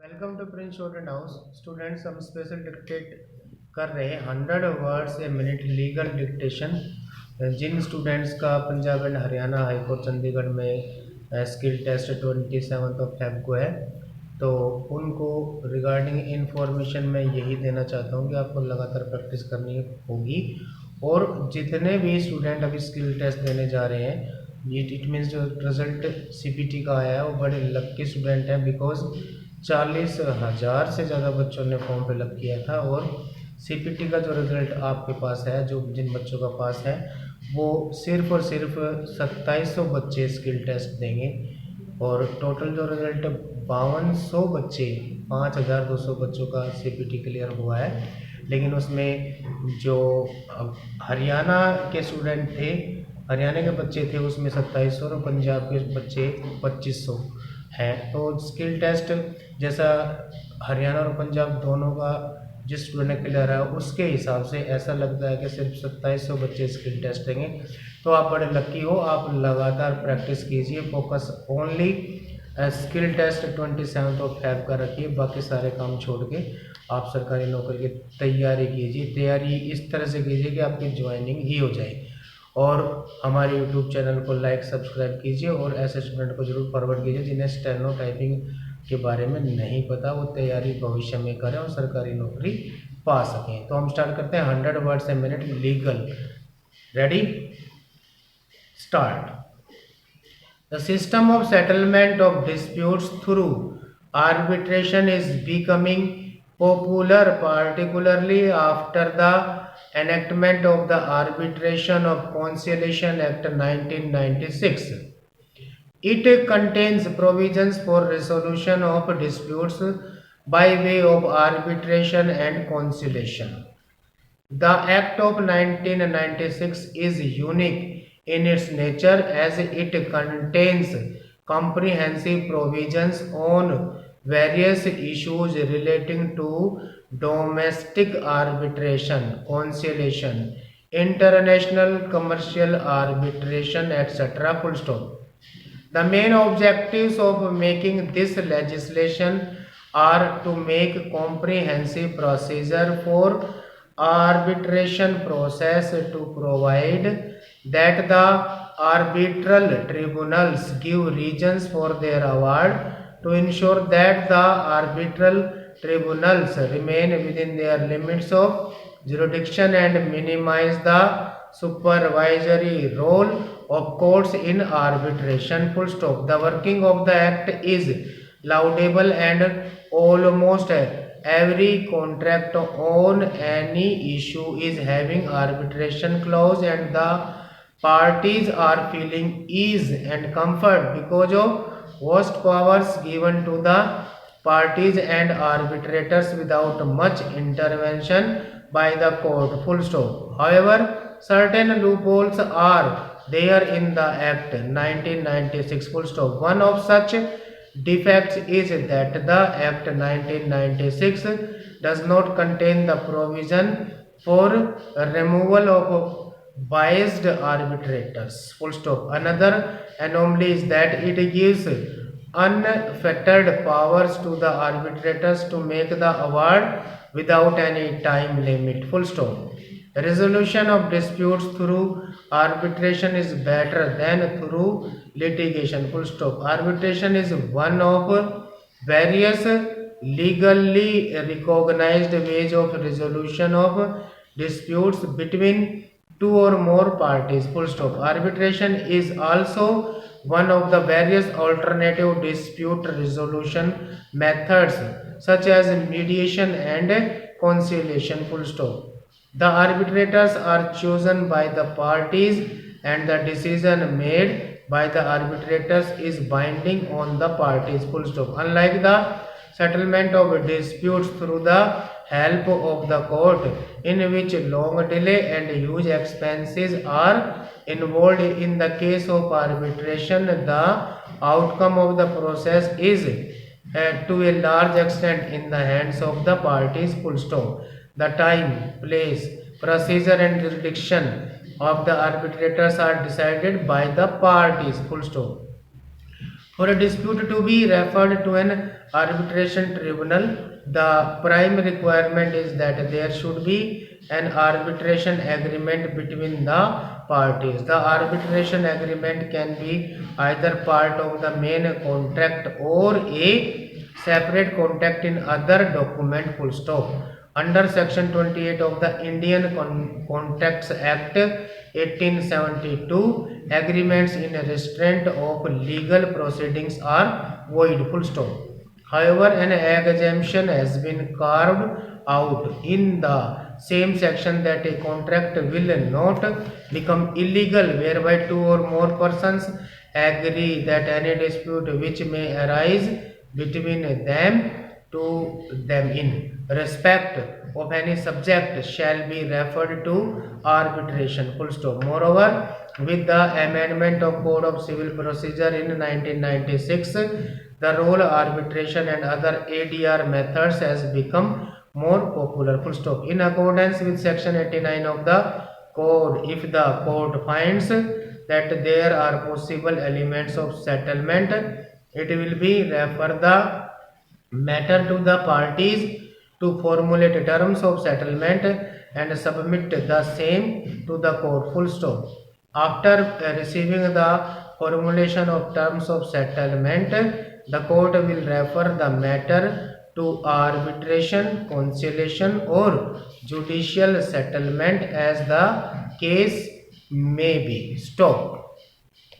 Welcome to prince student house. Students, हम special dictate कर रहे हैं 100 words a minute legal dictation. जिन स्टूडेंट्स का Punjab and Haryana high court Chandigarh में स्किल टेस्ट 27 फेब को है, तो उनको रिगार्डिंग इन्फॉर्मेशन मैं यही देना चाहता हूँ कि आपको लगातार प्रैक्टिस करनी होगी। और जितने भी स्टूडेंट अभी स्किल टेस्ट देने जा रहे हैं, ये इट मीन्स जो रिजल्ट सीपीटी का आया है वो बड़े लक्की स्टूडेंट हैं, बिकॉज 40,000 से ज़्यादा बच्चों ने फॉर्म फिलअप किया था। और सीपीटी का जो रिज़ल्ट आपके पास है, जो जिन बच्चों का पास है, वो सिर्फ और सिर्फ 2700 बच्चे स्किल टेस्ट देंगे। और टोटल जो रिज़ल्ट 5200 बच्चे, 5200 बच्चों का सीपीटी क्लियर हुआ है। लेकिन उसमें जो हरियाणा के स्टूडेंट थे, हरियाणा के बच्चे थे, उसमें 2700 और पंजाब के बच्चे 2500 हैं। तो स्किल टेस्ट जैसा हरियाणा और पंजाब दोनों का जिस स्टूडेंट ने क्लियर है, उसके हिसाब से ऐसा लगता है कि सिर्फ 2700 बच्चे स्किल टेस्ट देंगे। तो आप बड़े लकी हो, आप लगातार प्रैक्टिस कीजिए, focus only skill test 27 Feb का रखिए। बाकी सारे काम छोड़ के आप सरकारी नौकरी की तैयारी कीजिए। तैयारी इस तरह से कीजिए कि आपकी ज्वाइनिंग ही हो जाए। और हमारे यूट्यूब चैनल को लाइक सब्सक्राइब कीजिए और ऐसे स्टूडेंट को जरूर फॉरवर्ड कीजिए जिन्हें स्टेनो टाइपिंग के बारे में नहीं पता, वो तैयारी भविष्य में करें और सरकारी नौकरी पा सकें। तो हम स्टार्ट करते हैं 100 words a minute legal. Ready, start. The system of settlement of disputes through arbitration is becoming popular, particularly after the enactment of the Arbitration of Conciliation Act 1996. It contains provisions for resolution of disputes by way of arbitration and conciliation. The Act of 1996 is unique in its nature as it contains comprehensive provisions on various issues relating to domestic arbitration, conciliation, international commercial arbitration, etc. Full stop. The main objectives of making this legislation are to make comprehensive procedure for arbitration process, to provide that the arbitral tribunals give reasons for their award, to ensure that the arbitral tribunals remain within their limits of jurisdiction and minimize the supervisory role of courts in arbitration. Full stop. The working of the act is laudable and almost every contract on any issue is having arbitration clause, and the parties are feeling ease and comfort because of vast powers given to the parties and arbitrators without much intervention by the court. Full stop. However, certain loopholes are there in the Act 1996. Full stop. One of such defects is that the Act 1996 does not contain the provision for removal of biased arbitrators. Full stop. Another anomaly is that it gives unfettered powers to the arbitrators to make the award without any time limit. Full stop. Resolution of disputes through arbitration is better than through litigation. Full stop. Arbitration is one of various legally recognized ways of resolution of disputes between two or more parties. Full stop. Arbitration is also one of the various alternative dispute resolution methods such as mediation and conciliation. Full stop. The arbitrators are chosen by the parties and the decision made by the arbitrators is binding on the parties. Full stop. Unlike the settlement of disputes through the help of the court, in which long delay and huge expenses are involved, in the case of arbitration, the outcome of the process is to a large extent in the hands of the parties. Full stop. The time, place, procedure and jurisdiction of the arbitrators are decided by the parties. Full stop. For a dispute to be referred to an arbitration tribunal, the prime requirement is that there should be an arbitration agreement between the parties. The arbitration agreement can be either part of the main contract or a separate contract in other document, full stop. Under section 28 of the Indian Contracts Act 1872, agreements in restraint of legal proceedings are void, full stop. However, an exemption has been carved out in the same section that a contract will not become illegal whereby two or more persons agree that any dispute which may arise between them to them in respect of any subject shall be referred to arbitration, full stop. Moreover, with the amendment of Code of Civil Procedure in 1996, the role arbitration and other ADR methods has become more popular, full stop. In accordance with section 89 of the code, if the court finds that there are possible elements of settlement, it will be refer the matter to the parties to formulate terms of settlement and submit the same to the court, full stop. After receiving the formulation of terms of settlement, the court will refer the matter to arbitration, conciliation or judicial settlement as the case may be. Stop.